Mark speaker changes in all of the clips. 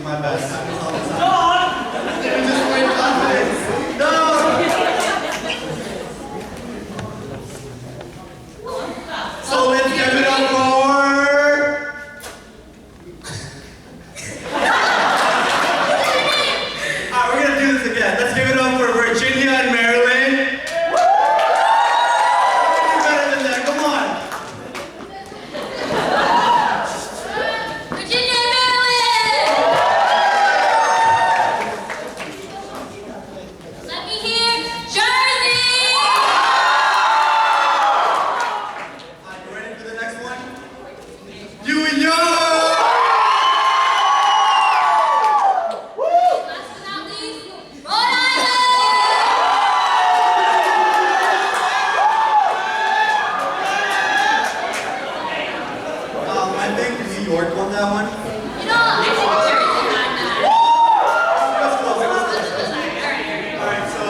Speaker 1: my best. It was just great confidence. No! So let's give it up for... Alright, we're gonna do this again. Let's give it up for Virginia and Maryland. Do better than that, come on.
Speaker 2: Virginia and Maryland! Let me hear Jersey!
Speaker 1: Alright, you ready for the next one? You and yo!
Speaker 2: Last but not least, Rhode Island!
Speaker 1: I think New York won that one.
Speaker 2: You know, I think Jersey had that.
Speaker 1: That's close, it was close. Alright, so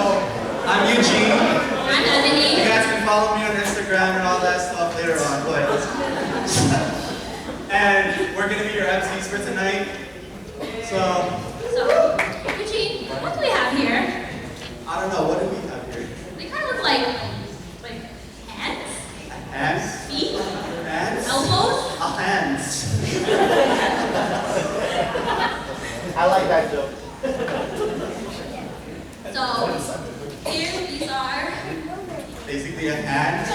Speaker 1: I'm Eugene.
Speaker 2: I'm Ebony.
Speaker 1: You guys can follow me on Instagram and all that stuff later on, but and we're gonna be your MCs for tonight. So
Speaker 2: So, Eugene, what do we have here?
Speaker 1: I don't know, what do we have here?
Speaker 2: They kind of look like hands,
Speaker 1: Hands?
Speaker 2: feet,
Speaker 1: Hands?
Speaker 2: elbows.
Speaker 1: Hands.
Speaker 3: I like that joke.
Speaker 2: So, here these are.
Speaker 1: Basically a hand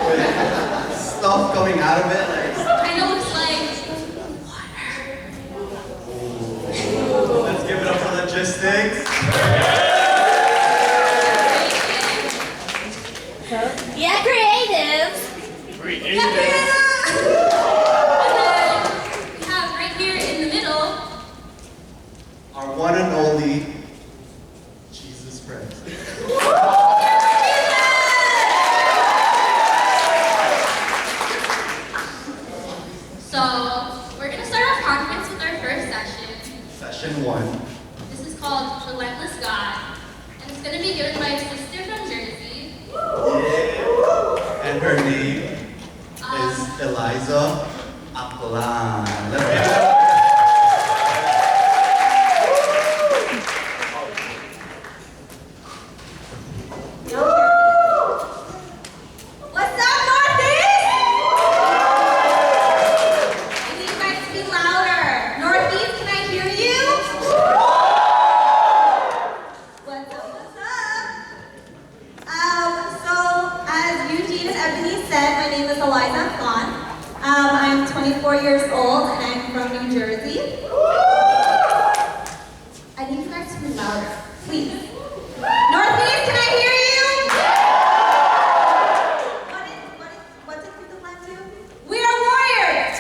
Speaker 1: with stuff coming out of it. Like,
Speaker 2: Kind of looks like water.
Speaker 1: let's give it up for logistics.
Speaker 2: Yeah, creative. And then we have right here in the middle.
Speaker 1: Our one and only Jesus Christ.
Speaker 2: So we're gonna start our conference with our first session.
Speaker 1: Session 1.
Speaker 2: This is called Relentless God, and it's gonna be given by a sister from Jersey.
Speaker 1: Yeah. And her name is Eliza Aklan. Let's give it up.
Speaker 4: What's up, Northeast? I need you guys to be louder. Northeast, can I hear you? What's up, what's up? So, as Eugene and Ebony said, my name is Eliza Khan. I'm 24 years old and I'm from New Jersey. I need you guys to be louder, please. Northeast, can I hear you? What did people want to? We are warriors!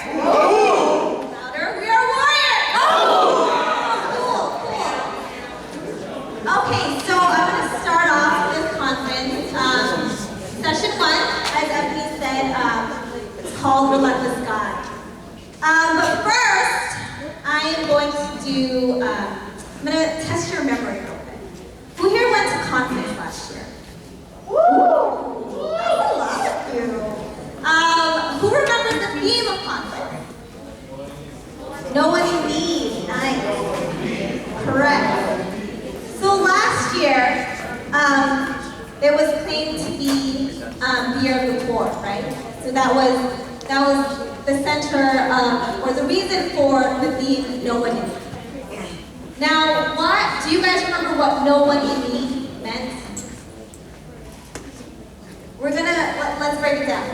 Speaker 4: Louder, we are warriors! Cool. Okay, so I'm going to start off this conference. Session 1, as Ebony said, it's called Relentless God. But first, I am going to do, I'm going to test your memory real quick. Who here went to conference last year? That's a lot of you. Who remembers the theme of conference? No one in need. Nice. Correct. So last year, it was claimed to be the year of the poor, right? So that was the center or the reason for the theme No One in Need. Now, do you guys remember what no one in need meant? We're gonna, let's break it down.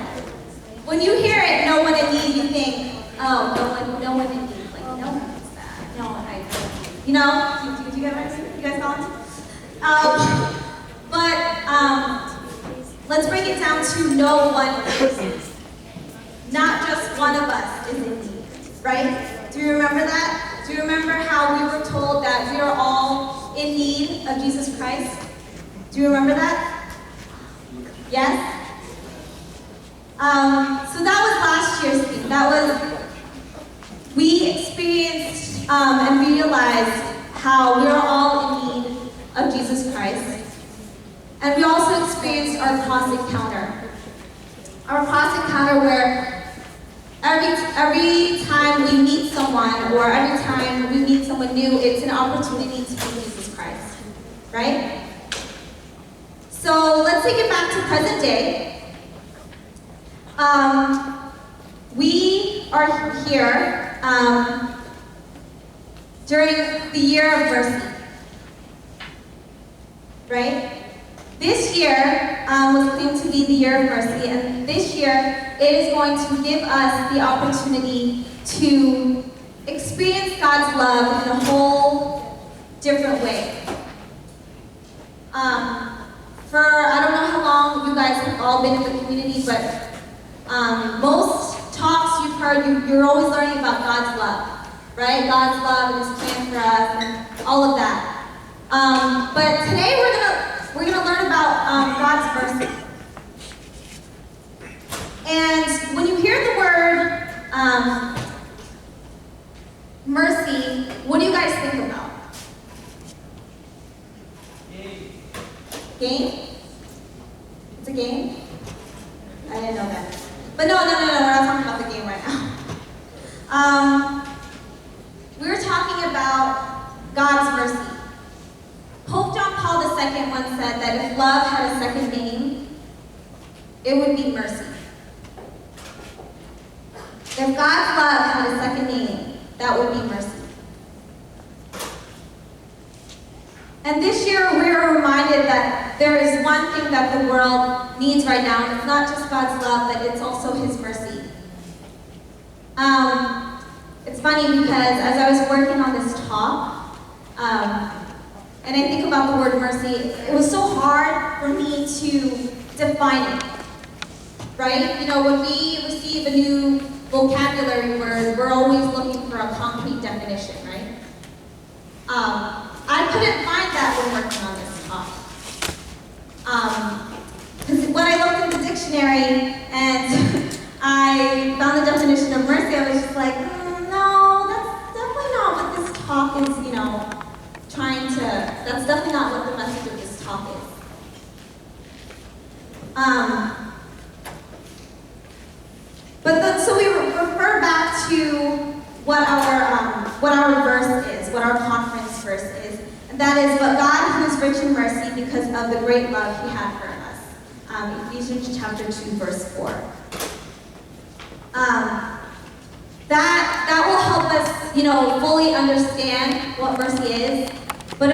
Speaker 4: When you hear it, no one in need, you think, oh, no one in need. Like, no one needs that. No, I don't. You know, do you guys, let's break it down to no one is. Not just one of us is in need, right? Do you remember that? Do you remember how we were told that we are all in need of Jesus Christ? Do you remember that? Yes? So that was last year's theme. That was, we experienced and realized how we are all in need of Jesus Christ. And we also experienced our cross encounter. Our cross encounter where every time we meet someone, or every time we meet someone someone new, it's an opportunity to meet Jesus Christ, right? So let's take it back to present day. We are here during the year of mercy, right? This year was claimed to be the year of mercy, and this year it is going to give us the opportunity to experience God's love in a whole different way. I don't know how long you guys have all been in the community, but most talks you've heard, you're always learning about God's love, right? God's love and His plan for us and all of that. But today we're gonna learn about God's mercy. And when you hear the word mercy, what do you guys think about? Game? It's a game? I didn't know that. But no, we're not talking about the game right now. We were talking about God's mercy. Pope John Paul II once said that if love had a second name, it would be mercy. If God's love had a second name, that would be mercy. And this year we are reminded that there is one thing that the world needs right now, and it's not just God's love, but it's also His mercy. It's funny because as I was working on this talk, and I think about the word mercy, it was so hard for me to define it, right? You know, when we receive a new vocabulary word, we're always looking for a concrete definition, right? I couldn't find that when working on this talk. Because when I looked in the dictionary and I found the definition of mercy, I was just like, no, that's definitely not what this talk is, that's definitely not what the message of this talk is. So we refer back to what our verse is, what our conference verse is, and that is, but God who is rich in mercy because of the great love He had for us. Ephesians chapter 2, verse 4. That will help us, fully understand what mercy is,